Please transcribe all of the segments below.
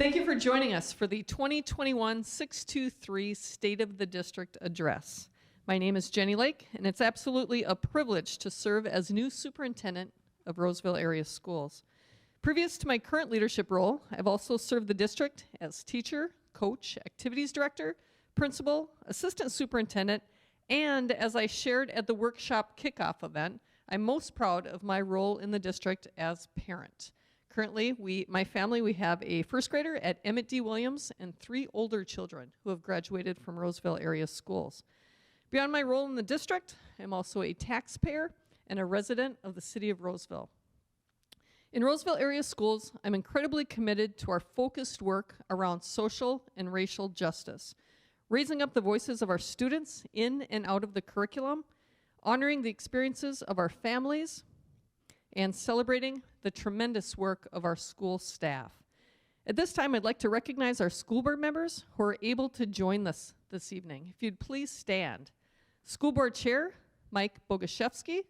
Thank you for joining us for the 2021-623 State of the District Address. My name is Jenny Lake, and it's absolutely a privilege to serve as new superintendent of Roseville Area Schools. Previous to my current leadership role, I've also served the district as teacher, coach, activities director, principal, assistant superintendent, and as I shared at the workshop kickoff event, I'm most proud of my role in the district as parent. Currently, my family, we have a first grader at Abet Ute Williams and 3 older children who have graduated from Roseville Area Schools. Beyond my role in the district, I'm also a taxpayer and a resident of the city of Roseville. In Roseville Area Schools, I'm incredibly committed to our focused work around social and racial justice, raising up the voices of our students in and out of the curriculum, honoring the experiences of our families, and celebrating the tremendous work of our school staff. At this time, I'd like to recognize our school board members who are able to join us this evening. If you'd please stand. School Board Chair, Mike Boguszewski,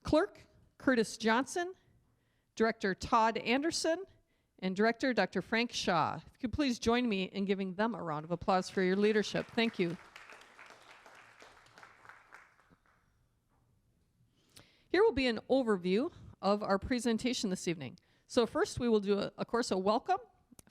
Clerk, Curtis Johnson, Director Todd Anderson, and Director Dr. Frank Shaw. If you could please join me in giving them a round of applause for your leadership. Thank you. Here will be an overview of our presentation this evening. So first we will do, of course, a welcome,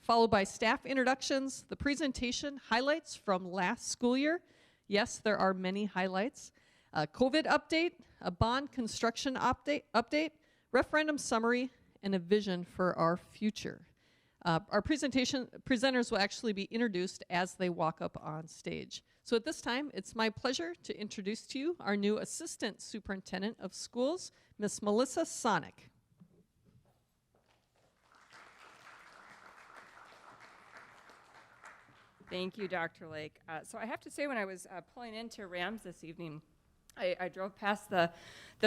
followed by staff introductions, the presentation highlights from last school year. Yes, there are many highlights. A COVID update, a bond construction update, referendum summary, and a vision for our future. Our presenters will actually be introduced as they walk up on stage. So at this time, it's my pleasure to introduce to you our new Assistant Superintendent of Schools, Miss Melissa Sonic. Thank you, Dr. Lake. So I have to say, when I was pulling into Rams this evening, I drove past the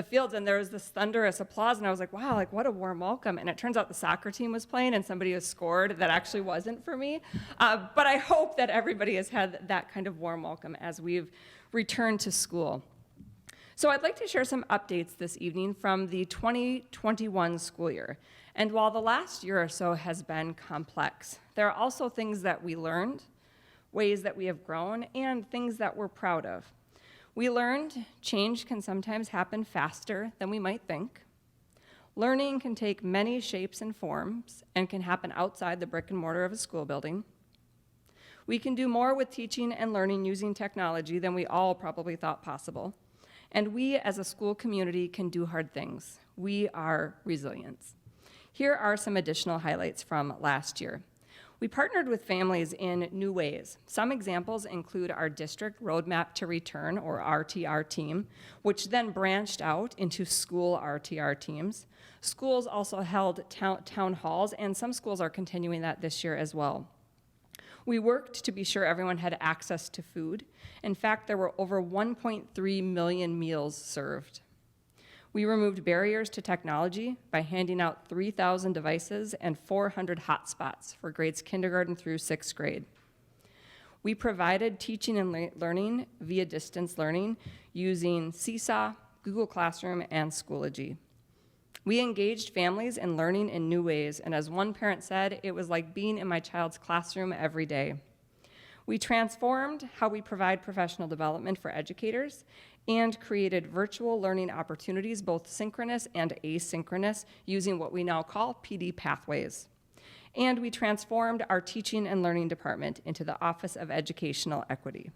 fields and there was this thunderous applause, and I was like, wow, like what a warm welcome. And it turns out the soccer team was playing and somebody has scored that actually wasn't for me. But I hope that everybody has had that kind of warm welcome as we've returned to school. So I'd like to share some updates this evening from the 2021 school year. And while the last year or so has been complex, there are also things that we learned, ways that we have grown, and things that we're proud of. We learned change can sometimes happen faster than we might think. Learning can take many shapes and forms and can happen outside the brick and mortar of a school building. We can do more with teaching and learning using technology than we all probably thought possible. And we as a school community can do hard things. We are resilient. Here are some additional highlights from last year. We partnered with families in new ways. Some examples include our District Roadmap to Return, or RTR team, which then branched out into school RTR teams. Schools also held town halls, and some schools are continuing that this year as well. We worked to be sure everyone had access to food. In fact, there were over 1.3 million meals served. We removed barriers to technology by handing out 3,000 devices and 400 hotspots for grades kindergarten through 6th grade. We provided teaching and learning via distance learning using Seesaw, Google Classroom, and Schoology. We engaged families in learning in new ways, and as one parent said, it was like being in my child's classroom every day. We transformed how we provide professional development for educators and created virtual learning opportunities, both synchronous and asynchronous, using what we now call PD pathways. And we transformed our teaching and learning department into the Office of Educational Equity.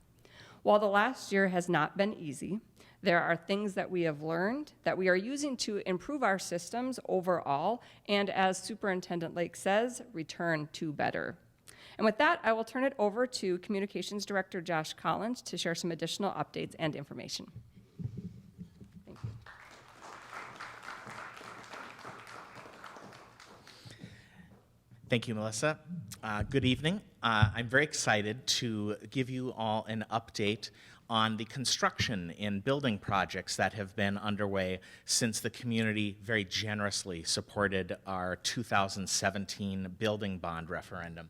While the last year has not been easy, there are things that we have learned that we are using to improve our systems overall, and as Superintendent Lake says, return to better. And with that, I will turn it over to Communications Director Josh Collins to share some additional updates and information. Thank you. Thank you, Melissa. Good evening. I'm very excited to give you all an update on the construction and building projects that have been underway since the community very generously supported our 2017 building bond referendum.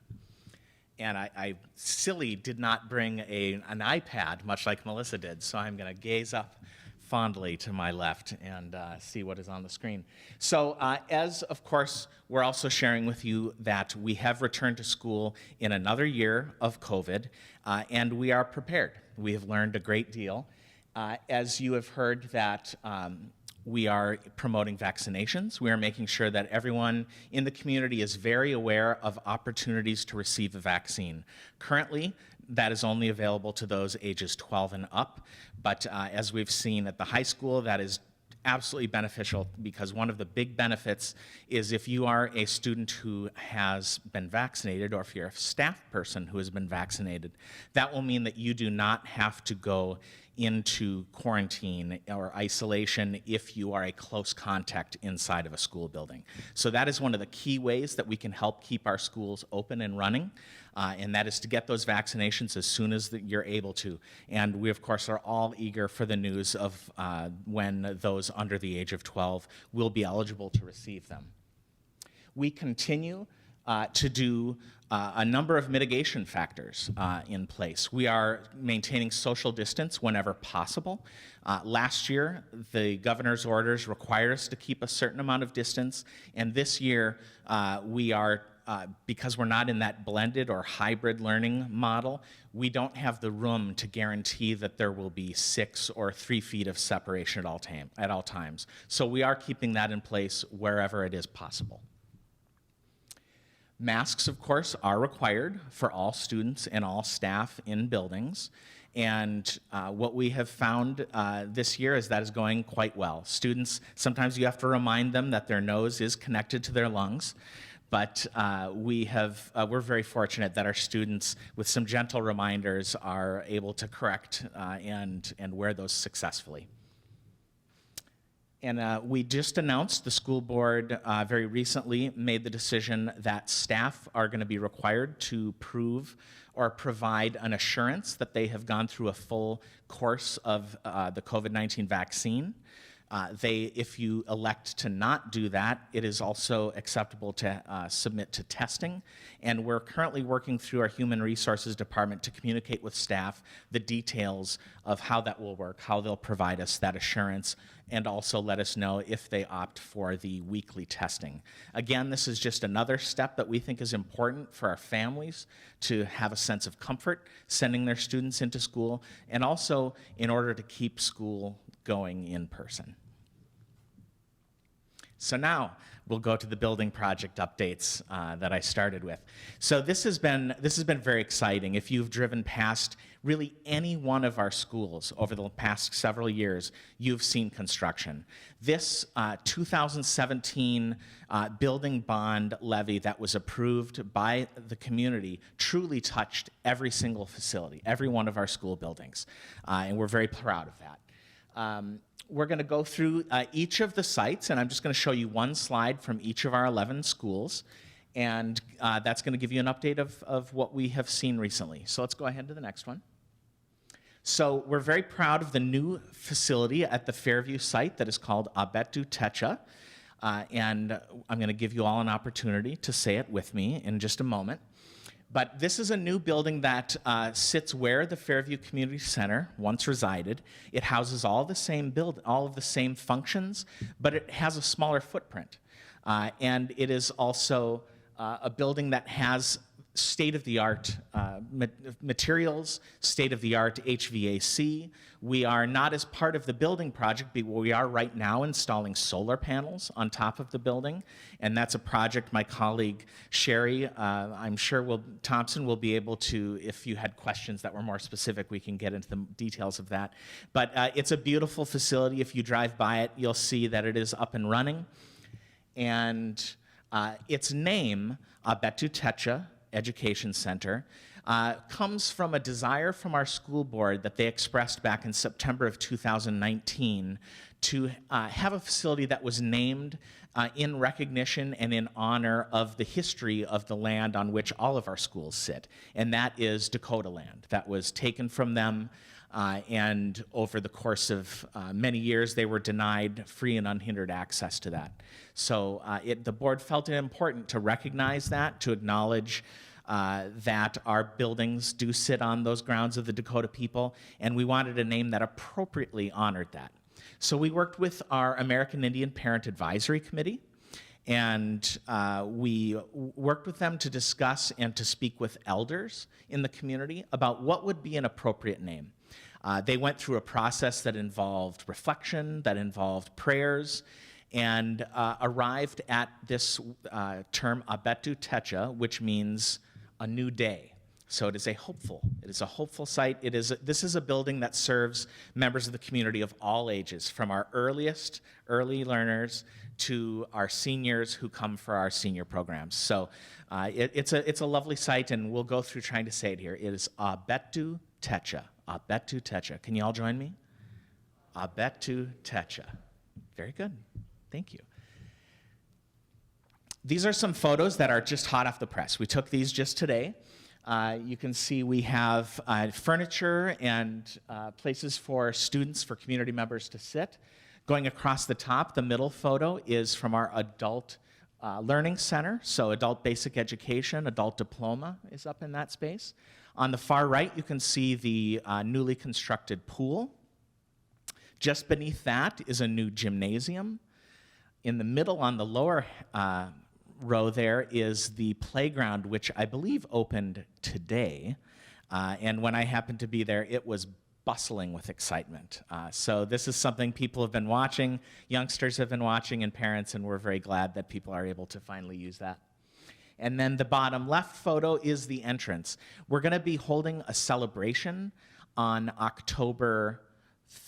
And I silly did not bring an iPad, much like Melissa did, so I'm going to gaze up fondly to my left and see what is on the screen. So as, of course, we're also sharing with you that we have returned to school in another year of COVID, and we are prepared. We have learned a great deal. As you have heard that we are promoting vaccinations. We are making sure that everyone in the community is very aware of opportunities to receive a vaccine. Currently, that is only available to those ages 12 and up, but as we've seen at the high school, that is absolutely beneficial, because one of the big benefits is if you are a student who has been vaccinated, or if you're a staff person who has been vaccinated, that will mean that you do not have to go into quarantine or isolation if you are a close contact inside of a school building. So that is one of the key ways that we can help keep our schools open and running, and that is to get those vaccinations as soon as you're able to. And we, of course, are all eager for the news of when those under the age of 12 will be eligible to receive them. We continue to do a number of mitigation factors in place. We are maintaining social distance whenever possible. Last year, the governor's orders required us to keep a certain amount of distance, and this year we are, because we're not in that blended or hybrid learning model, we don't have the room to guarantee that there will be 6 or 3 feet of separation at all times. So we are keeping that in place wherever it is possible. Masks, of course, are required for all students and all staff in buildings. And what we have found this year is that is going quite well. Students, sometimes you have to remind them that their nose is connected to their lungs. But we're very fortunate that our students, with some gentle reminders, are able to correct and wear those successfully. And we just announced, the school board very recently made the decision that staff are going to be required to prove or provide an assurance that they have gone through a full course of the COVID-19 vaccine. If you elect to not do that, it is also acceptable to submit to testing. And we're currently working through our Human Resources Department to communicate with staff the details of how that will work, how they'll provide us that assurance, and also let us know if they opt for the weekly testing. Again, this is just another step that we think is important for our families to have a sense of comfort sending their students into school, and also in order to keep school going in person. So now we'll go to the building project updates that I started with. So this has been very exciting. If you've driven past really any one of our schools over the past several years, you've seen construction. This 2017 building bond levy that was approved by the community truly touched every single facility, every one of our school buildings, and we're very proud of that. We're going to go through each of the sites, and I'm just going to show you one slide from each of our 11 schools, and that's going to give you an update of what we have seen recently. So let's go ahead to the next one. So we're very proud of the new facility at the Fairview site that is called Abet Ute Techa, and I'm going to give you all an opportunity to say it with me in just a moment. But this is a new building that sits where the Fairview Community Center once resided. It houses all of the same functions, but it has a smaller footprint. And it is also a building that has state-of-the-art materials, state-of-the-art HVAC. We are not as part of the building project, but we are right now installing solar panels on top of the building, and that's a project my colleague Sherry, I'm sure Thompson will be able to, if you had questions that were more specific, we can get into the details of that. But it's a beautiful facility. If you drive by it, you'll see that it is up and running, and its name, Abet Ute Techa Education Center, comes from a desire from our school board that they expressed back in September of 2019 to have a facility that was named in recognition and in honor of the history of the land on which all of our schools sit, and that is Dakota land. That was taken from them, and over the course of many years, they were denied free and unhindered access to that. So the board felt it important to recognize that, to acknowledge that our buildings do sit on those grounds of the Dakota people, and we wanted a name that appropriately honored that. So we worked with our American Indian Parent Advisory Committee, and we worked with them to discuss and to speak with elders in the community about what would be an appropriate name. They went through a process that involved reflection, that involved prayers, and arrived at this term Abet Ute Techa, which means a new day. So it is a hopeful site. This is a building that serves members of the community of all ages, from our earliest early learners to our seniors who come for our senior programs. So it's a lovely site, and we'll go through trying to say it here. It is Abet Ute Techa. Abet Ute Techa. Can you all join me? Abet Ute Techa. Very good. Thank you. These are some photos that are just hot off the press. We took these just today. You can see we have furniture and places for students, for community members to sit. Going across the top, the middle photo is from our adult learning center, so adult basic education, adult diploma is up in that space. On the far right, you can see the newly constructed pool. Just beneath that is a new gymnasium. In the middle, on the lower row there, is the playground, which I believe opened today. And when I happened to be there, it was bustling with excitement. So this is something people have been watching, youngsters have been watching, and parents, and we're very glad that people are able to finally use that. And then the bottom left photo is the entrance. We're going to be holding a celebration on October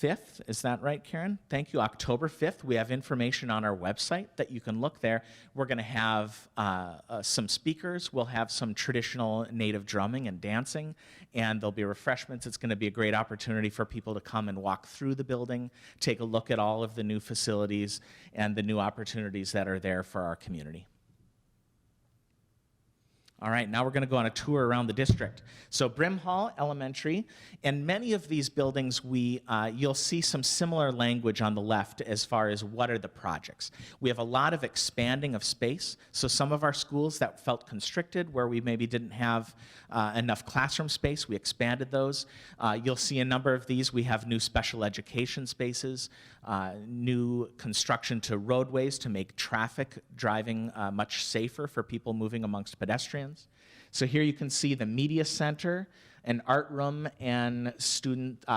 5th. Is that right, Karen? Thank you. October 5th. We have information on our website that you can look there. We're going to have some speakers. We'll have some traditional native drumming and dancing, and there'll be refreshments. It's going to be a great opportunity for people to come and walk through the building, take a look at all of the new facilities and the new opportunities that are there for our community. All right, now we're going to go on a tour around the district. So Brimhall Elementary, and many of these buildings, you'll see some similar language on the left as far as what are the projects. We have a lot of expanding of space. So some of our schools that felt constricted, where we maybe didn't have enough classroom space, we expanded those. You'll see a number of these. We have new special education spaces, new construction to roadways to make traffic driving much safer for people moving amongst pedestrians. So here you can see the media center, an art room, and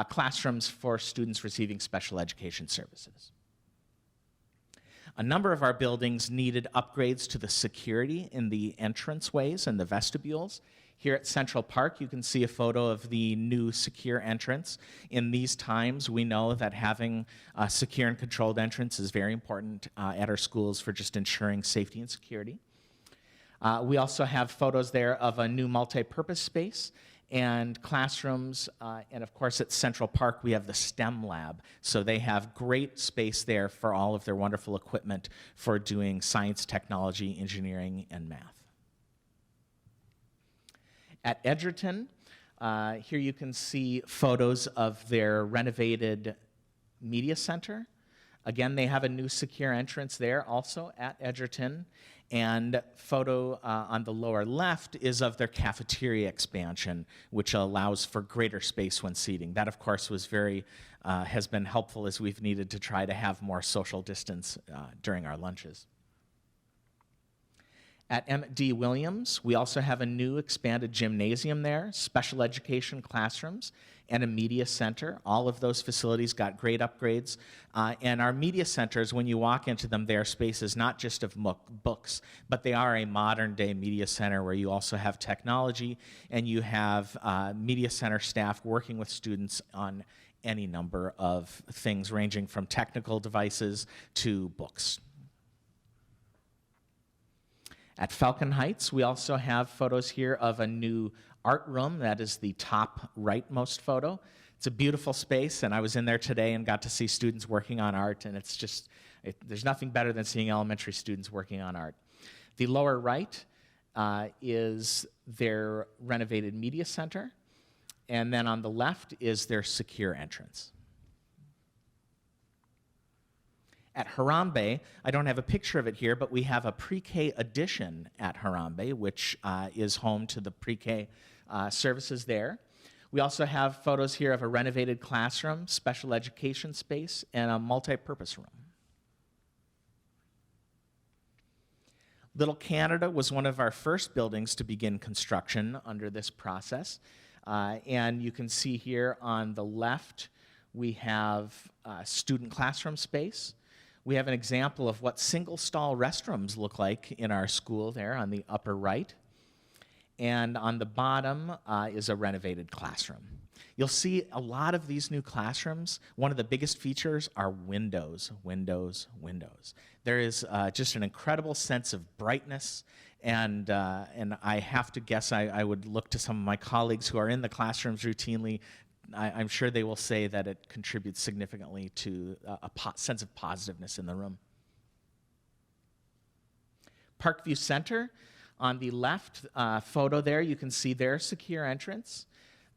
classrooms for students receiving special education services. A number of our buildings needed upgrades to the security in the entranceways and the vestibules. Here at Central Park, you can see a photo of the new secure entrance. In these times, we know that having a secure and controlled entrance is very important at our schools for just ensuring safety and security. We also have photos there of a new multi-purpose space and classrooms, and of course at Central Park we have the STEM lab. So they have great space there for all of their wonderful equipment for doing science, technology, engineering, and math. At Edgerton, here you can see photos of their renovated media center. Again, they have a new secure entrance there also at Edgerton. And photo on the lower left is of their cafeteria expansion, which allows for greater space when seating. That, of course, was has been helpful as we've needed to try to have more social distance during our lunches. At M.D. Williams, we also have a new expanded gymnasium there, special education classrooms, and a media center. All of those facilities got great upgrades. And our media centers, when you walk into them, they are spaces not just of books, but they are a modern-day media center where you also have technology, and you have media center staff working with students on any number of things, ranging from technical devices to books. At Falcon Heights, we also have photos here of a new art room. That is the top rightmost photo. It's a beautiful space, and I was in there today and got to see students working on art, and it's just, there's nothing better than seeing elementary students working on art. The lower right is their renovated media center, and then on the left is their secure entrance. At Harambe, I don't have a picture of it here, but we have a pre-K addition at Harambe, which is home to the pre-K services there. We also have photos here of a renovated classroom, special education space, and a multi-purpose room. Little Canada was one of our first buildings to begin construction under this process. And you can see here on the left, we have student classroom space. We have an example of what single-stall restrooms look like in our school there on the upper right. And on the bottom is a renovated classroom. You'll see a lot of these new classrooms. One of the biggest features are windows, windows, windows. There is just an incredible sense of brightness, and I have to guess I would look to some of my colleagues who are in the classrooms routinely. I'm sure they will say that it contributes significantly to a sense of positiveness in the room. Parkview Center, on the left photo there, you can see their secure entrance.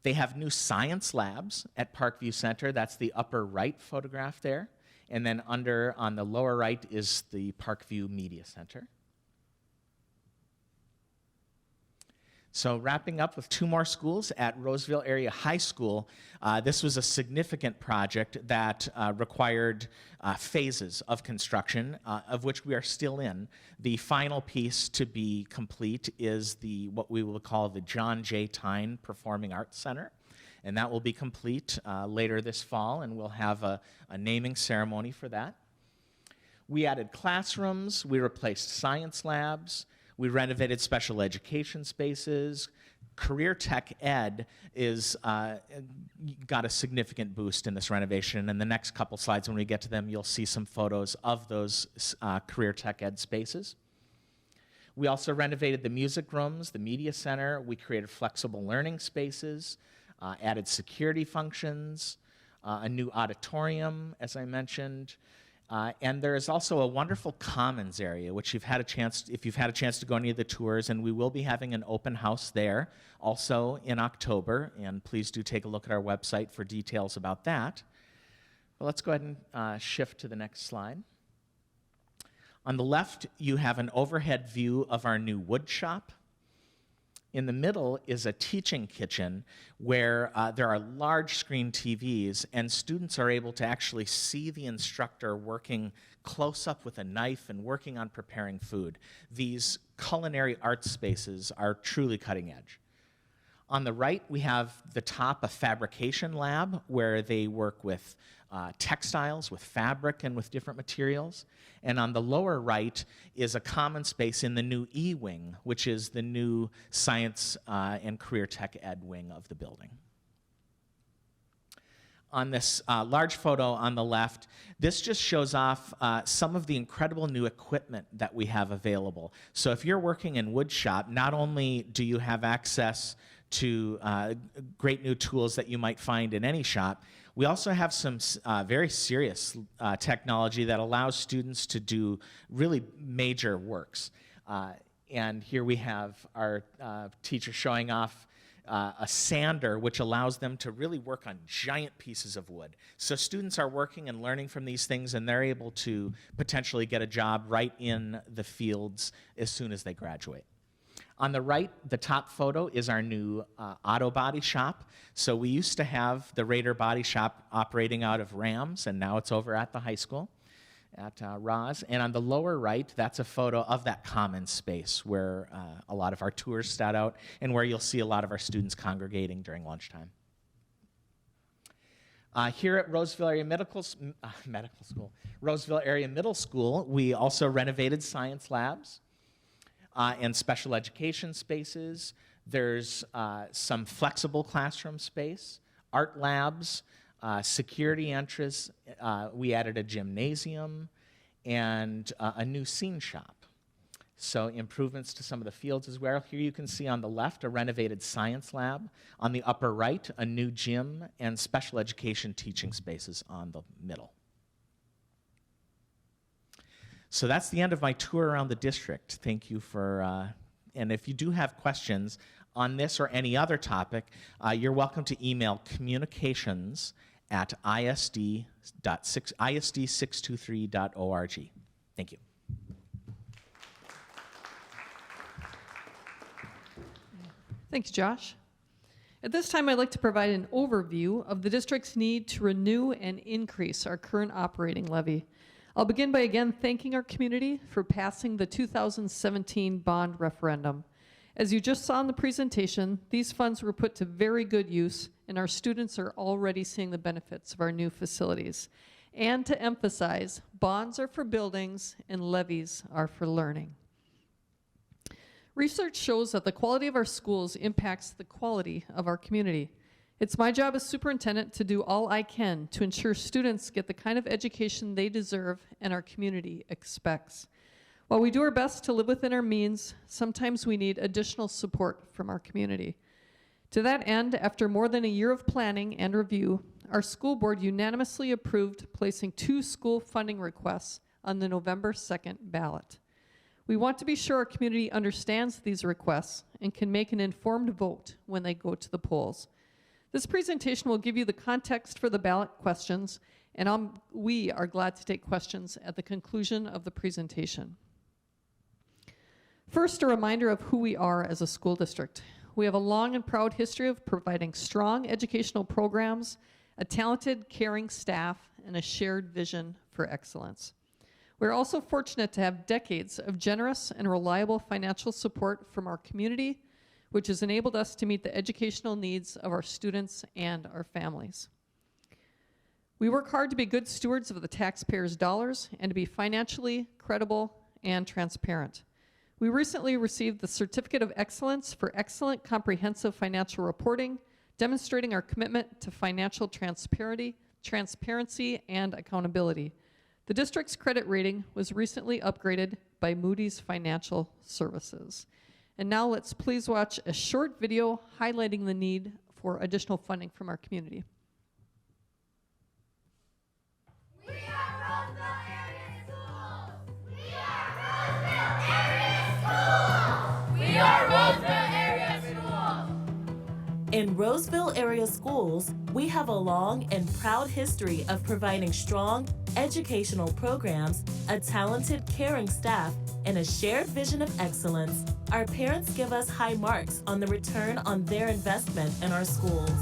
They have new science labs at Parkview Center. That's the upper right photograph there. And then on the lower right is the Parkview Media Center. So wrapping up with 2 more schools at Roseville Area High School, this was a significant project that required phases of construction, of which we are still in. The final piece to be complete is what we will call the John J. Tyne Performing Arts Center. And that will be complete later this fall, and we'll have a naming ceremony for that. We added classrooms, we replaced science labs, we renovated special education spaces. Career Tech Ed got a significant boost in this renovation. In the next couple slides, when we get to them, you'll see some photos of those Career Tech Ed spaces. We also renovated the music rooms, the media center. We created flexible learning spaces, added security functions, a new auditorium, as I mentioned. And there is also a wonderful commons area, which if you've had a chance to go any of the tours, and we will be having an open house there also in October, and please do take a look at our website for details about that. But let's go ahead and shift to the next slide. On the left, you have an overhead view of our new wood shop. In the middle is a teaching kitchen where there are large screen TVs, and students are able to actually see the instructor working close up with a knife and working on preparing food. These culinary arts spaces are truly cutting edge. On the right, we have the top, a fabrication lab where they work with textiles, with fabric, and with different materials. And on the lower right is a common space in the new Ewing, which is the new science and career tech ed wing of the building. On this large photo on the left, this just shows off some of the incredible new equipment that we have available. So if you're working in wood shop, not only do you have access to great new tools that you might find in any shop, we also have some very serious technology that allows students to do really major works. And here we have our teacher showing off a sander, which allows them to really work on giant pieces of wood. So students are working and learning from these things, and they're able to potentially get a job right in the fields as soon as they graduate. On the right, the top photo is our new auto body shop. So we used to have the Raider Body Shop operating out of Rams, and now it's over at the high school at Roz. And on the lower right, that's a photo of that common space where a lot of our tours start out and where you'll see a lot of our students congregating during lunchtime. Here at Roseville Area Roseville Area Middle School, we also renovated science labs and special education spaces. There's some flexible classroom space, art labs, security entrance. We added a gymnasium and a new scene shop. So improvements to some of the fields as well. Here you can see on the left a renovated science lab. On the upper right, a new gym and special education teaching spaces on the middle. So that's the end of my tour around the district. Thank you for, and if you do have questions on this or any other topic, you're welcome to email communications@isd623.org. Thank you. Thanks, Josh. At this time, I'd like to provide an overview of the district's need to renew and increase our current operating levy. I'll begin by again thanking our community for passing the 2017 bond referendum. As you just saw in the presentation, these funds were put to very good use, and our students are already seeing the benefits of our new facilities. And to emphasize, bonds are for buildings and levies are for learning. Research shows that the quality of our schools impacts the quality of our community. It's my job as superintendent to do all I can to ensure students get the kind of education they deserve and our community expects. While we do our best to live within our means, sometimes we need additional support from our community. To that end, after more than a year of planning and review, our school board unanimously approved placing 2 school funding requests on the November 2nd ballot. We want to be sure our community understands these requests and can make an informed vote when they go to the polls. This presentation will give you the context for the ballot questions, and we are glad to take questions at the conclusion of the presentation. First, a reminder of who we are as a school district. We have a long and proud history of providing strong educational programs, a talented, caring staff, and a shared vision for excellence. We're also fortunate to have decades of generous and reliable financial support from our community, which has enabled us to meet the educational needs of our students and our families. We work hard to be good stewards of the taxpayers' dollars and to be financially credible and transparent. We recently received the Certificate of Excellence for Excellent Comprehensive Financial Reporting, demonstrating our commitment to financial transparency and accountability. The district's credit rating was recently upgraded by Moody's Financial Services. And now let's please watch a short video highlighting the need for additional funding from our community. We are Roseville Area School! We are Roseville Area School! We are Roseville Area School! In Roseville Area Schools, we have a long and proud history of providing strong educational programs, a talented, caring staff, and a shared vision of excellence. Our parents give us high marks on the return on their investment in our schools.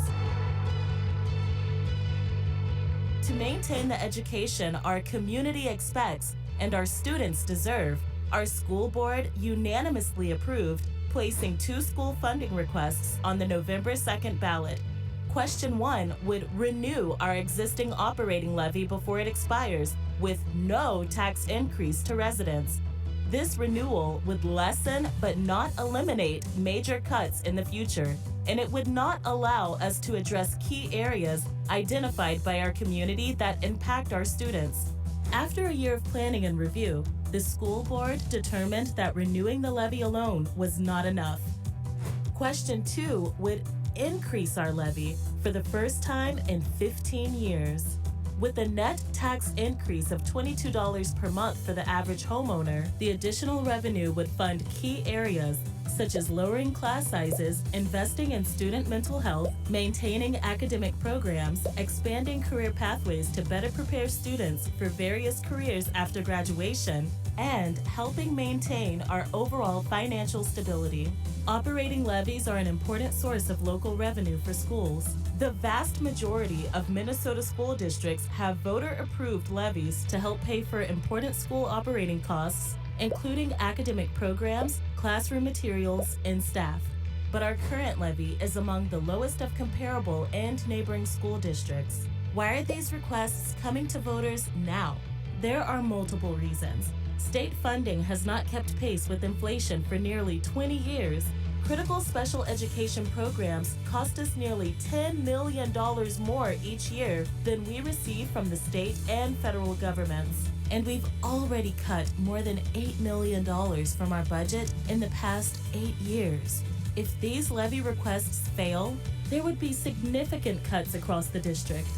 To maintain the education our community expects and our students deserve, our school board unanimously approved placing 2 school funding requests on the November 2nd ballot. Question 1 would renew our existing operating levy before it expires with no tax increase to residents. This renewal would lessen but not eliminate major cuts in the future, and it would not allow us to address key areas identified by our community that impact our students. After a year of planning and review, the school board determined that renewing the levy alone was not enough. Question 2 would increase our levy for the first time in 15 years. With a net tax increase of $22 per month for the average homeowner, the additional revenue would fund key areas such as lowering class sizes, investing in student mental health, maintaining academic programs, expanding career pathways to better prepare students for various careers after graduation, and helping maintain our overall financial stability. Operating levies are an important source of local revenue for schools. The vast majority of Minnesota school districts have voter-approved levies to help pay for important school operating costs, including academic programs, classroom materials, and staff. But our current levy is among the lowest of comparable and neighboring school districts. Why are these requests coming to voters now? There are multiple reasons. State funding has not kept pace with inflation for nearly 20 years. Critical special education programs cost us nearly $10 million more each year than we receive from the state and federal governments. And we've already cut more than $8 million from our budget in the past 8 years. If these levy requests fail, there would be significant cuts across the district.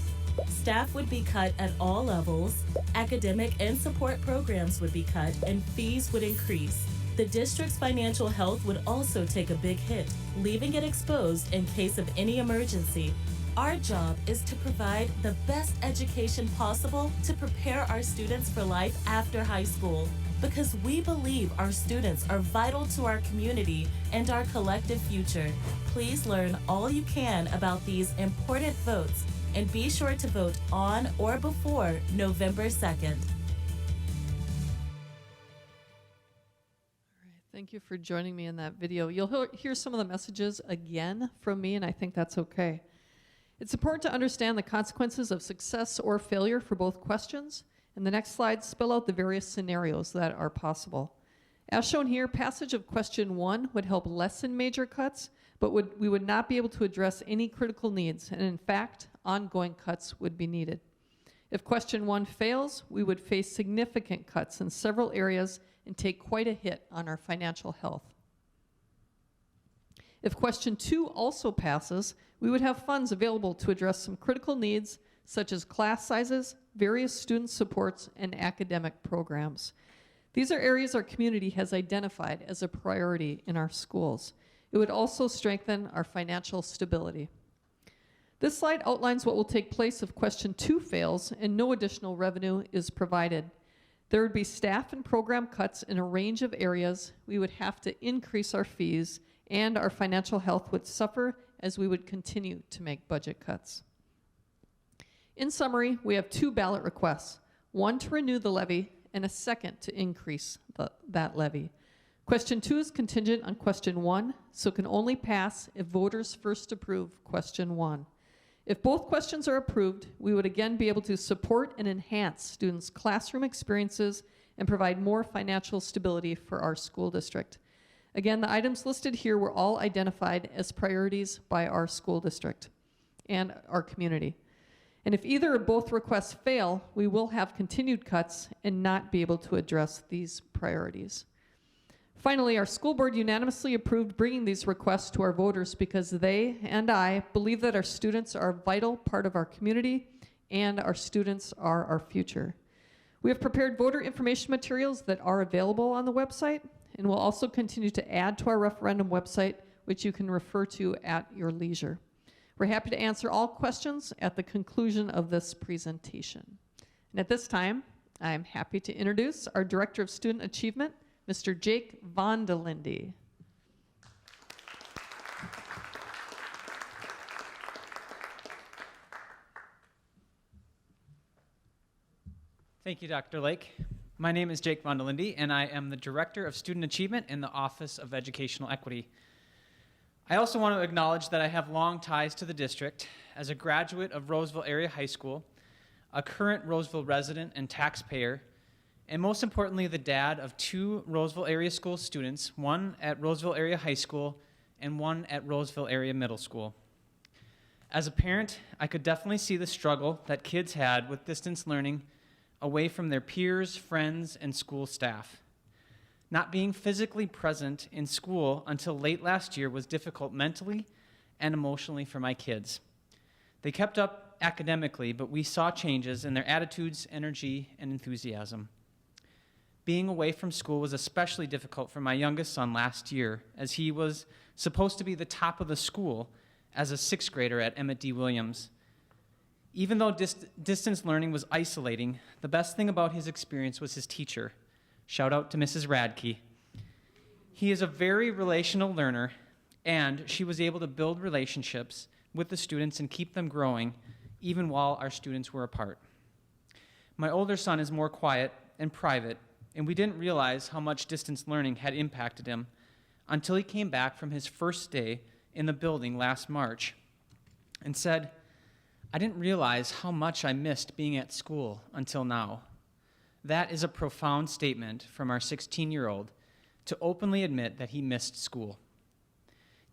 Staff would be cut at all levels, academic and support programs would be cut, and fees would increase. The district's financial health would also take a big hit, leaving it exposed in case of any emergency. Our job is to provide the best education possible to prepare our students for life after high school, because we believe our students are vital to our community and our collective future. Please learn all you can about these important votes and be sure to vote on or before November 2nd. Thank you for joining me in that video. You'll hear some of the messages again from me, and I think that's okay. It's important to understand the consequences of success or failure for both questions, and the next slides spell out the various scenarios that are possible. As shown here, passage of question 1 would help lessen major cuts, but we would not be able to address any critical needs, and in fact, ongoing cuts would be needed. If question 1 fails, we would face significant cuts in several areas and take quite a hit on our financial health. If question 2 also passes, we would have funds available to address some critical needs such as class sizes, various student supports, and academic programs. These are areas our community has identified as a priority in our schools. It would also strengthen our financial stability. This slide outlines what will take place if question 2 fails and no additional revenue is provided. There would be staff and program cuts in a range of areas. We would have to increase our fees, and our financial health would suffer as we would continue to make budget cuts. In summary, we have 2 ballot requests, one to renew the levy and a second to increase that levy. Question 2 is contingent on question 1, so can only pass if voters first approve question 1. If both questions are approved, we would again be able to support and enhance students' classroom experiences and provide more financial stability for our school district. Again, the items listed here were all identified as priorities by our school district and our community. And if either or both requests fail, we will have continued cuts and not be able to address these priorities. Finally, our school board unanimously approved bringing these requests to our voters because they and I believe that our students are a vital part of our community and our students are our future. We have prepared voter information materials that are available on the website, and we'll also continue to add to our referendum website, which you can refer to at your leisure. We're happy to answer all questions at the conclusion of this presentation. And at this time, I'm happy to introduce our Director of Student Achievement, Mr. Jake Vondelindy. Thank you, Dr. Lake. My name is Jake Vondelindy, and I am the Director of Student Achievement in the Office of Educational Equity. I also want to acknowledge that I have long ties to the district as a graduate of Roseville Area High School, a current Roseville resident and taxpayer, and most importantly, the dad of 2 Roseville Area School students, one at Roseville Area High School and one at Roseville Area Middle School. As a parent, I could definitely see the struggle that kids had with distance learning away from their peers, friends, and school staff. Not being physically present in school until late last year was difficult mentally and emotionally for my kids. They kept up academically, but we saw changes in their attitudes, energy, and enthusiasm. Being away from school was especially difficult for my youngest son last year, as he was supposed to be the top of the school as a 6th grader at Abet Ute Williams. Even though distance learning was isolating, the best thing about his experience was his teacher. Shout out to Mrs. Radke. He is a very relational learner, and she was able to build relationships with the students and keep them growing, even while our students were apart. My older son is more quiet and private, and we didn't realize how much distance learning had impacted him until he came back from his first day in the building last March and said, "I didn't realize how much I missed being at school until now." That is a profound statement from our 16-year-old to openly admit that he missed school.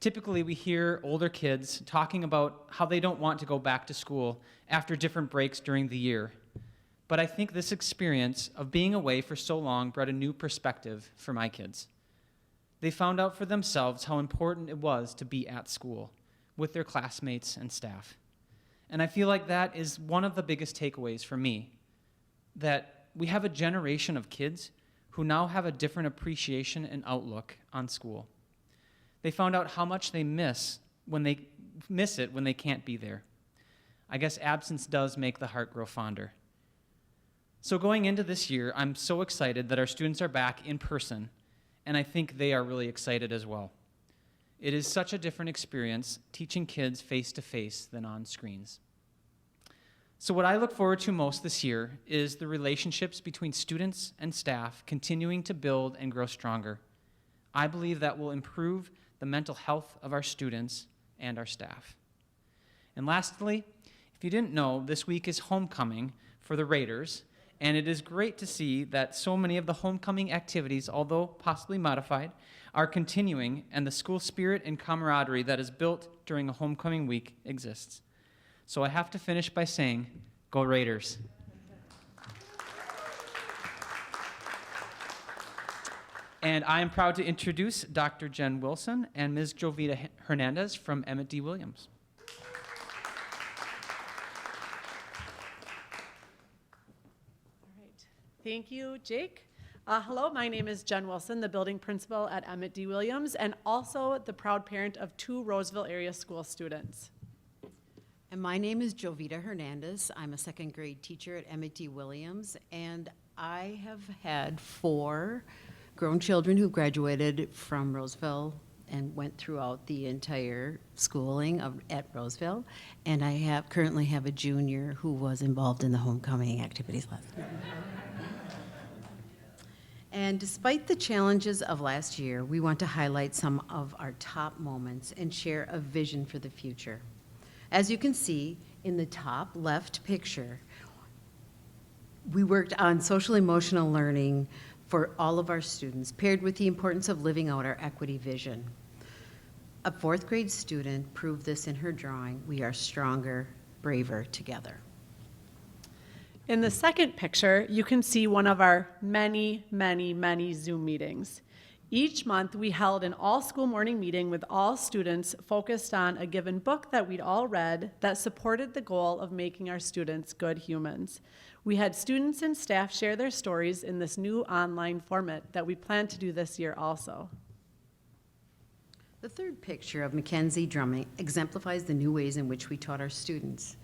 Typically, we hear older kids talking about how they don't want to go back to school after different breaks during the year. But I think this experience of being away for so long brought a new perspective for my kids. They found out for themselves how important it was to be at school with their classmates and staff. And I feel like that is one of the biggest takeaways for me, that we have a generation of kids who now have a different appreciation and outlook on school. They found out how much they miss it when they can't be there. I guess absence does make the heart grow fonder. So going into this year, I'm so excited that our students are back in person, and I think they are really excited as well. It is such a different experience teaching kids face-to-face than on screens. So what I look forward to most this year is the relationships between students and staff continuing to build and grow stronger. I believe that will improve the mental health of our students and our staff. And lastly, if you didn't know, this week is homecoming for the Raiders, and it is great to see that so many of the homecoming activities, although possibly modified, are continuing, and the school spirit and camaraderie that is built during a homecoming week exists. So I have to finish by saying, go Raiders. And I am proud to introduce Dr. Jen Wilson and Ms. Jovita Hernandez from Abet Ute Williams. Thank you, Jake. Hello, my name is Jen Wilson, the building principal at Abet Ute Williams, and also the proud parent of 2 Roseville Area School students. And my name is Jovita Hernandez. I'm a second grade teacher at Abet Ute Williams, and I have had 4 grown children who graduated from Roseville and went throughout the entire schooling at Roseville. And I currently have a junior who was involved in the homecoming activities last night. And despite the challenges of last year, we want to highlight some of our top moments and share a vision for the future. As you can see in the top left picture, we worked on social emotional learning for all of our students, paired with the importance of living out our equity vision. A 4th grade student proved this in her drawing. We are stronger, braver together. In the second picture, you can see one of our many Zoom meetings. Each month, we held an all-school morning meeting with all students focused on a given book that we'd all read that supported the goal of making our students good humans. We had students and staff share their stories in this new online format that we plan to do this year also. The third picture of Mackenzie drumming exemplifies the new ways in which we taught our students.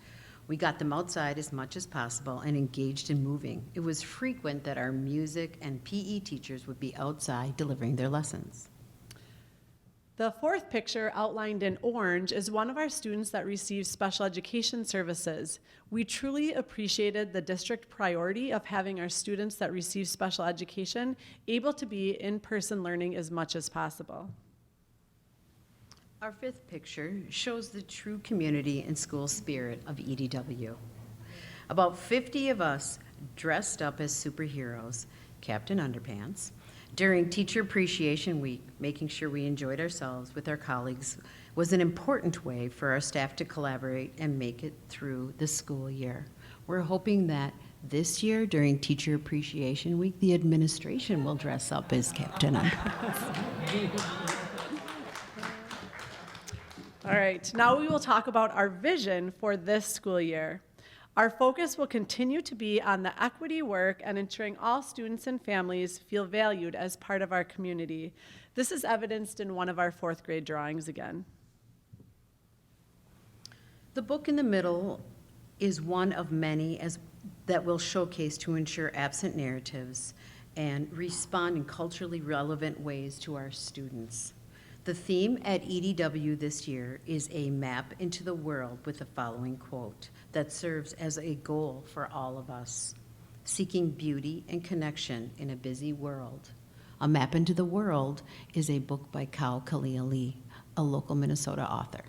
We got them outside as much as possible and engaged in moving. It was frequent that our music and PE teachers would be outside delivering their lessons. The fourth picture, outlined in orange, is one of our students that received special education services. We truly appreciated the district priority of having our students that receive special education able to be in-person learning as much as possible. Our fifth picture shows the true community and school spirit of EDW. About 50 of us dressed up as superheroes, Captain Underpants, during Teacher Appreciation Week. Making sure we enjoyed ourselves with our colleagues was an important way for our staff to collaborate and make it through the school year. We're hoping that this year, during Teacher Appreciation Week, the administration will dress up as Captain Underpants. All right, now we will talk about our vision for this school year. Our focus will continue to be on the equity work and ensuring all students and families feel valued as part of our community. This is evidenced in one of our fourth grade drawings again. The book in the middle is one of many that will showcase to ensure absent narratives and respond in culturally relevant ways to our students. The theme at EDW this year is a map into the world with the following quote that serves as a goal for all of us: seeking beauty and connection in a busy world. A Map into the World is a book by Kau Kaliali, a local Minnesota author.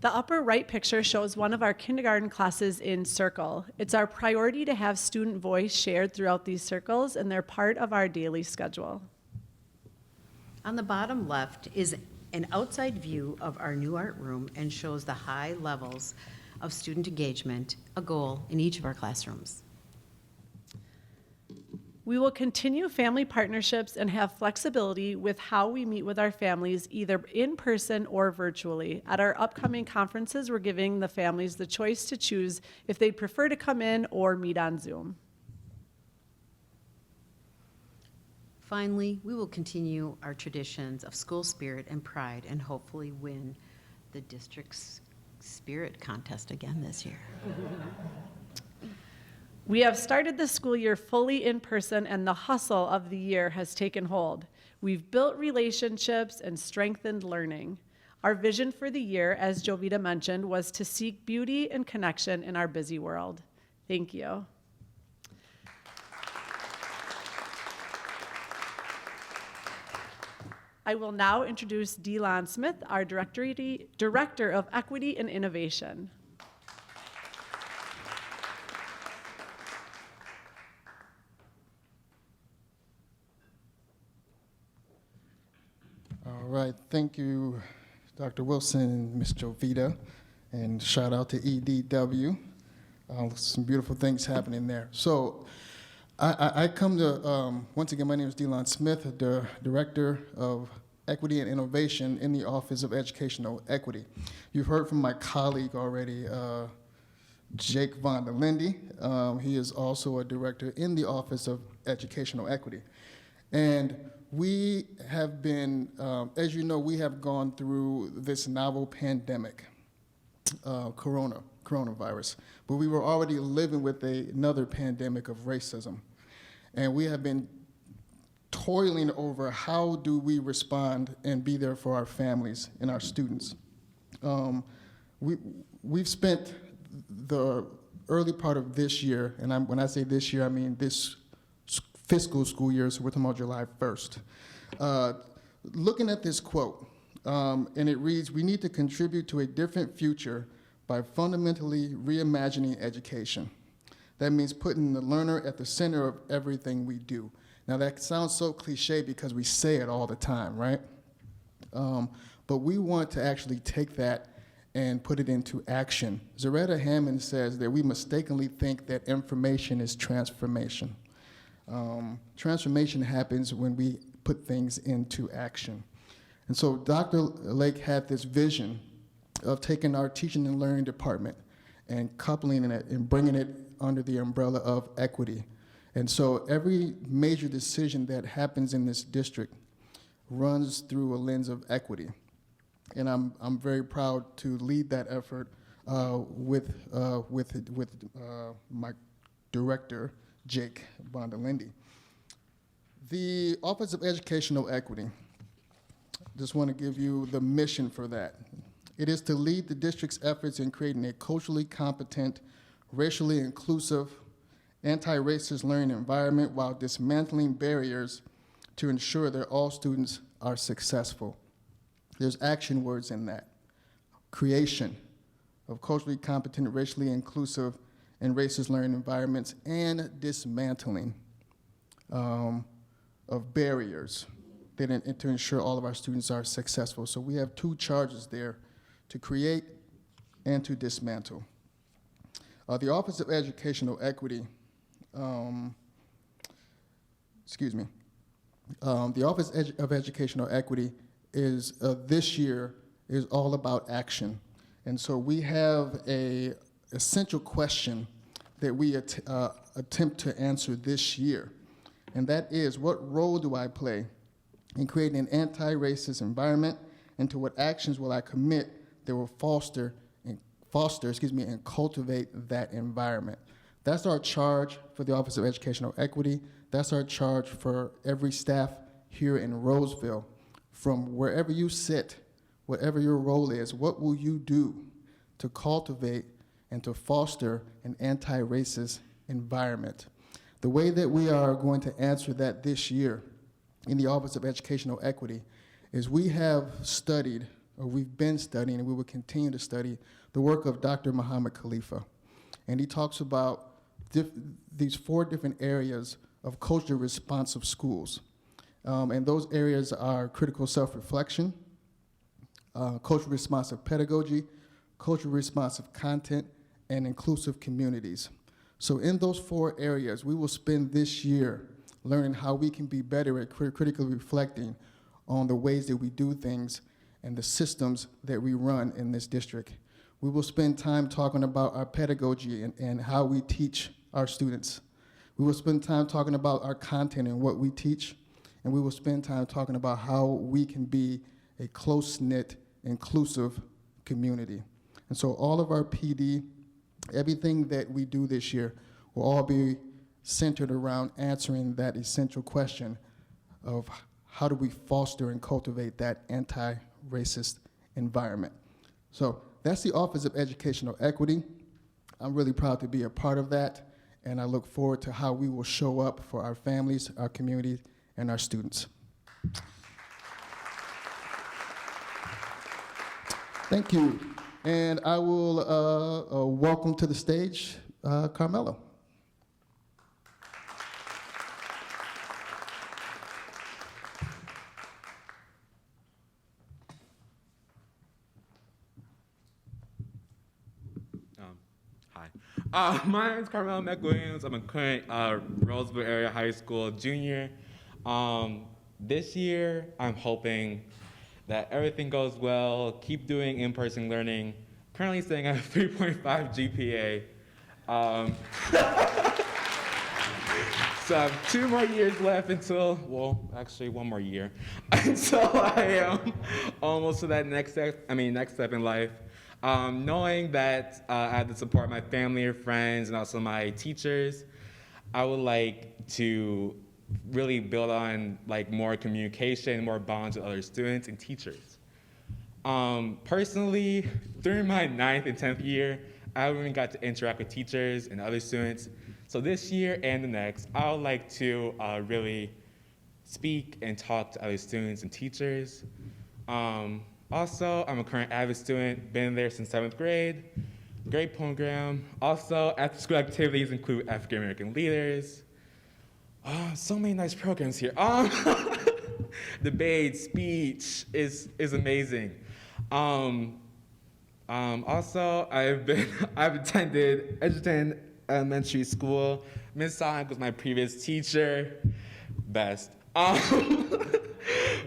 The upper right picture shows one of our kindergarten classes in circle. It's our priority to have student voice shared throughout these circles, and they're part of our daily schedule. On the bottom left is an outside view of our new art room and shows the high levels of student engagement, a goal in each of our classrooms. We will continue family partnerships and have flexibility with how we meet with our families, either in person or virtually. At our upcoming conferences, we're giving the families the choice to choose if they'd prefer to come in or meet on Zoom. Finally, we will continue our traditions of school spirit and pride and hopefully win the district's spirit contest again this year. We have started the school year fully in person, and the hustle of the year has taken hold. We've built relationships and strengthened learning. Our vision for the year, as Jovita mentioned, was to seek beauty and connection in our busy world. Thank you. I will now introduce Delon Smith, our Director of Equity and Innovation. All right, thank you, Dr. Wilson and Ms. Jovita, and shout out to EDW. Some beautiful things happening there. So I come to, once again, my name is Delon Smith, the Director of Equity and Innovation in the Office of Educational Equity. You've heard from my colleague already, Jake Vondelindy. He is also a director in the Office of Educational Equity. And we have been, as you know, we have gone through this novel pandemic, coronavirus, but we were already living with another pandemic of racism. And we have been toiling over how do we respond and be there for our families and our students. We've spent the early part of this year, and when I say this year, I mean this fiscal school year, so we're talking about July 1st. Looking at this quote, and it reads, "We need to contribute to a different future by fundamentally reimagining education." That means putting the learner at the center of everything we do. Now that sounds so cliche because we say it all the time, right? But we want to actually take that and put it into action. Zaretta Hammond says that we mistakenly think that information is transformation. Transformation happens when we put things into action. And so Dr. Loeck had this vision of taking our teaching and learning department and coupling it and bringing it under the umbrella of equity. And so every major decision that happens in this district runs through a lens of equity. And I'm very proud to lead that effort with my director, Jake Vondelindy. The Office of Educational Equity, just want to give you the mission for that. It is to lead the district's efforts in creating a culturally competent, racially inclusive, anti-racist learning environment while dismantling barriers to ensure that all students are successful. There's action words in that. Creation of culturally competent, racially inclusive, and racist learning environments, and dismantling of barriers to ensure all of our students are successful. So we have two charges there, to create and to dismantle. The Office of Educational Equity, the Office of Educational Equity is, this year, is all about action. And so we have a essential question that we attempt to answer this year. And that is, what role do I play in creating an anti-racist environment, and to what actions will I commit that will foster and cultivate that environment? That's our charge for the Office of Educational Equity. That's our charge for every staff here in Roseville. From wherever you sit, whatever your role is, what will you do to cultivate and to foster an anti-racist environment? The way that we are going to answer that this year in the Office of Educational Equity is we have studied, or we've been studying, and we will continue to study, the work of Dr. Muhammad Khalifa. And he talks about these 4 different areas of culturally responsive schools. And those areas are critical self-reflection, culturally responsive pedagogy, culturally responsive content, and inclusive communities. So in those 4 areas, we will spend this year learning how we can be better at critically reflecting on the ways that we do things and the systems that we run in this district. We will spend time talking about our pedagogy and how we teach our students. We will spend time talking about our content and what we teach, and we will spend time talking about how we can be a close-knit, inclusive community. And so all of our PD, everything that we do this year will all be centered around answering that essential question of how do we foster and cultivate that anti-racist environment. So that's the Office of Educational Equity. I'm really proud to be a part of that, and I look forward to how we will show up for our families, our communities, and our students. Thank you. And I will welcome to the stage Carmelo. Hi. My name is Carmelo Williams. I'm a current Roseville Area High School junior. This year, I'm hoping that everything goes well, keep doing in-person learning. Currently staying at a 3.5 GPA. So I have 2 more years left until, well, actually 1 more year, until I am almost to that next step in life. Knowing that I have the support of my family or friends and also my teachers, I would like to really build on more communication, more bonds with other students and teachers. Personally, during my 9th and 10th year, I haven't even got to interact with teachers and other students. So this year and the next, I would like to really speak and talk to other students and teachers. Also, I'm a current Abet student, been there since 7th grade. Great program. Also, after-school activities include African American leaders. So many nice programs here. Debate, speech is amazing. Also, I've attended Edgerton Elementary School. Ms. Sonic was my previous teacher. Best.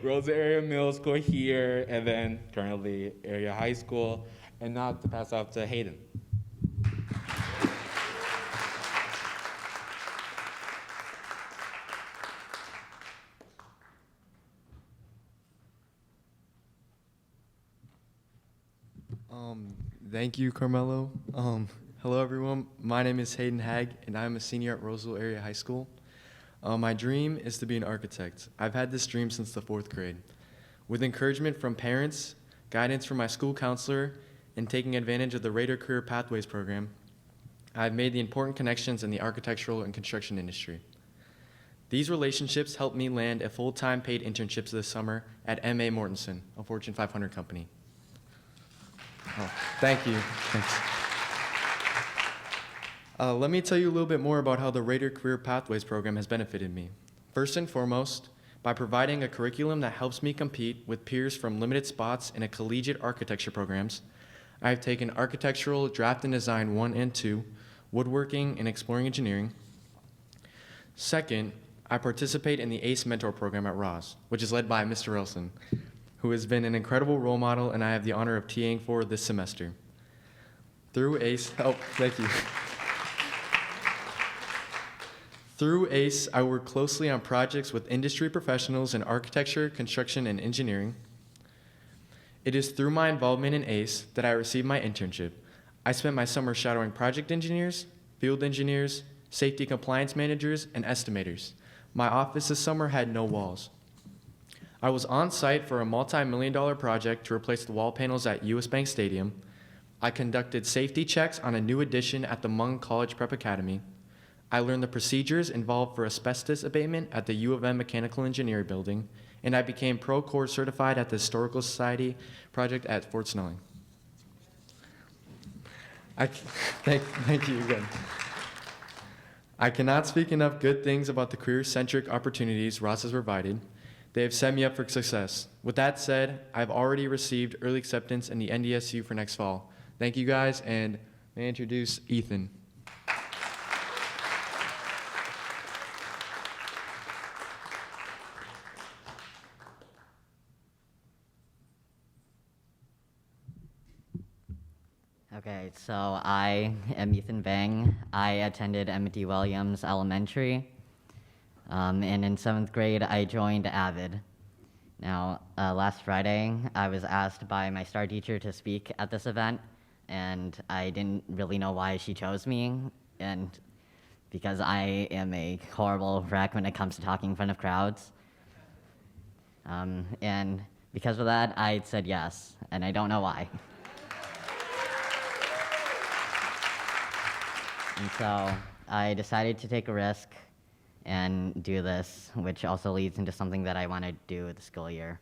Roseville Area Middle School here, and then currently Area High School. And now to pass off to Hayden. Thank you, Carmelo. Hello, everyone. My name is Hayden Hag, and I'm a senior at Roseville Area High School. My dream is to be an architect. I've had this dream since the 4th grade. With encouragement from parents, guidance from my school counselor, and taking advantage of the Raider Career Pathways program, I've made the important connections in the architectural and construction industry. These relationships helped me land a full-time paid internship this summer at M.A. Mortensen, a Fortune 500 company. Oh, thank you. Thanks. Let me tell you a little bit more about how the Raider Career Pathways program has benefited me. First and foremost, by providing a curriculum that helps me compete with peers from limited spots in a collegiate architecture programs, I have taken Architectural Draft and Design 1 and 2, Woodworking, and Exploring Engineering. Second, I participate in the ACE Mentor program at Ross, which is led by Mr. Wilson, who has been an incredible role model, and I have the honor of TAing for this semester. Through ACE, thank you. Through ACE, I work closely on projects with industry professionals in architecture, construction, and engineering. It is through my involvement in ACE that I received my internship. I spent my summer shadowing project engineers, field engineers, safety compliance managers, and estimators. My office this summer had no walls. I was on site for a multi-million-dollar project to replace the wall panels at US Bank Stadium. I conducted safety checks on a new addition at the Mung College Prep Academy. I learned the procedures involved for asbestos abatement at the U of M Mechanical Engineering building, and I became Pro-Core certified at the Historical Society project at Fort Snelling. Thank you again. I cannot speak enough good things about the career-centric opportunities Ross has provided. They have set me up for success. With that said, I've already received early acceptance in the NDSU for next fall. Thank you guys, and may I introduce Ethan. Okay, so I am Ethan Bang. I attended Emmett Williams Elementary, and in 7th grade, I joined Abet. Now, last Friday, I was asked by my star teacher to speak at this event, and I didn't really know why she chose me, and because I am a horrible wreck when it comes to talking in front of crowds. And because of that, I said yes, and I don't know why. And so I decided to take a risk and do this, which also leads into something that I want to do this school year.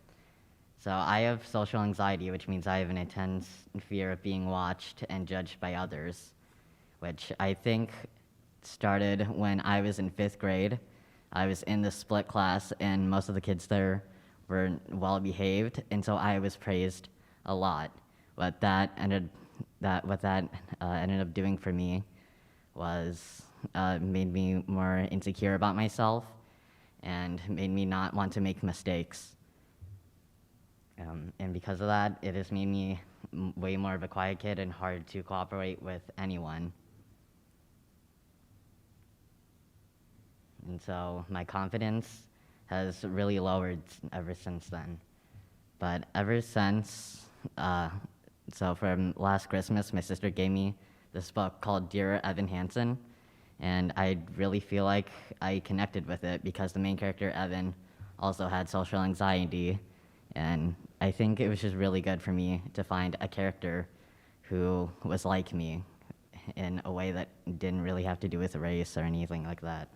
So I have social anxiety, which means I have an intense fear of being watched and judged by others, which I think started when I was in 5th grade. I was in the split class, and most of the kids there were well behaved, and so I was praised a lot. What that ended up doing for me was made me more insecure about myself and made me not want to make mistakes. And because of that, it has made me way more of a quiet kid and hard to cooperate with anyone. And so my confidence has really lowered ever since then. But ever since, so from last Christmas, my sister gave me this book called Dear Evan Hansen, and I really feel like I connected with it because the main character, Evan, also had social anxiety, and I think it was just really good for me to find a character who was like me in a way that didn't really have to do with race or anything like that.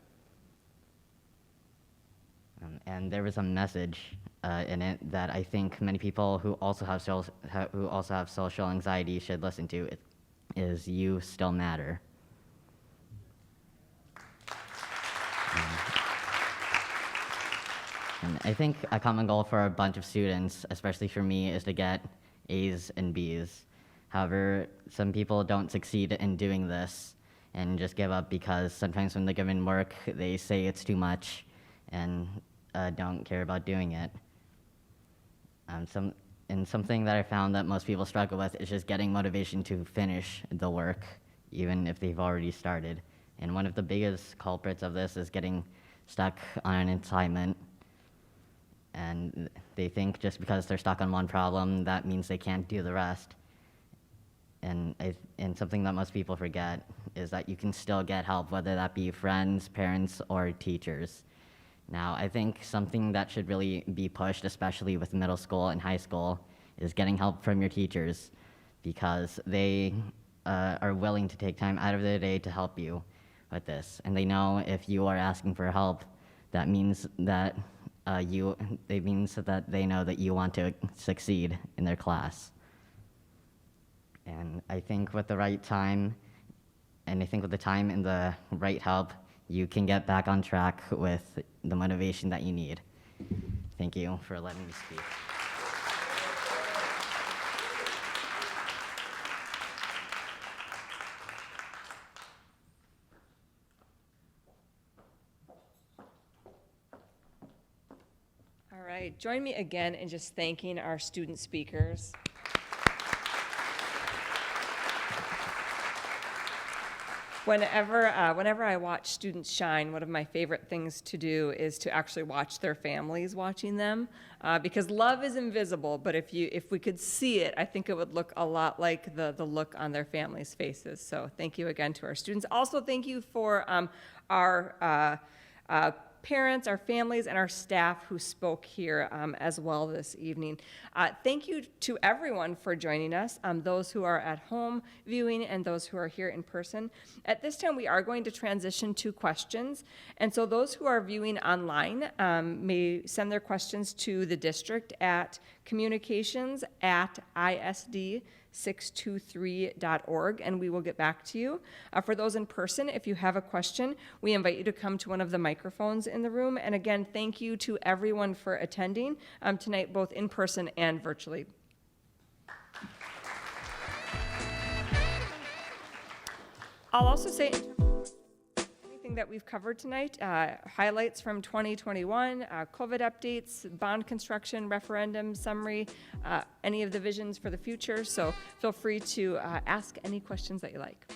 And there was a message in it that I think many people who also have social anxiety should listen to. It is "You Still Matter." And I think a common goal for a bunch of students, especially for me, is to get A's and B's. However, some people don't succeed in doing this and just give up because sometimes when they're given work, they say it's too much and don't care about doing it. Something that I found that most people struggle with is just getting motivation to finish the work, even if they've already started. And one of the biggest culprits of this is getting stuck on an assignment. And they think just because they're stuck on one problem, that means they can't do the rest. And something that most people forget is that you can still get help, whether that be friends, parents, or teachers. Now, I think something that should really be pushed, especially with middle school and high school, is getting help from your teachers, because they are willing to take time out of their day to help you with this. And they know if you are asking for help, that means that they know that you want to succeed in their class. And I think with the right time, and I think with the time and the right help, you can get back on track with the motivation that you need. Thank you for letting me speak. All right, join me again in just thanking our student speakers. Whenever I watch students shine, one of my favorite things to do is to actually watch their families watching them, because love is invisible, but if we could see it, I think it would look a lot like the look on their families' faces. So thank you again to our students. Also, thank you for our parents, our families, and our staff who spoke here as well this evening. Thank you to everyone for joining us, those who are at home viewing and those who are here in person. At this time, we are going to transition to questions. And so those who are viewing online may send their questions to the district at communications@isd623.org, and we will get back to you. For those in person, if you have a question, we invite you to come to one of the microphones in the room. And again, thank you to everyone for attending tonight, both in person and virtually. I'll also say, anything that we've covered tonight, highlights from 2021, COVID updates, bond construction, referendum summary, any of the visions for the future. So feel free to ask any questions that you like.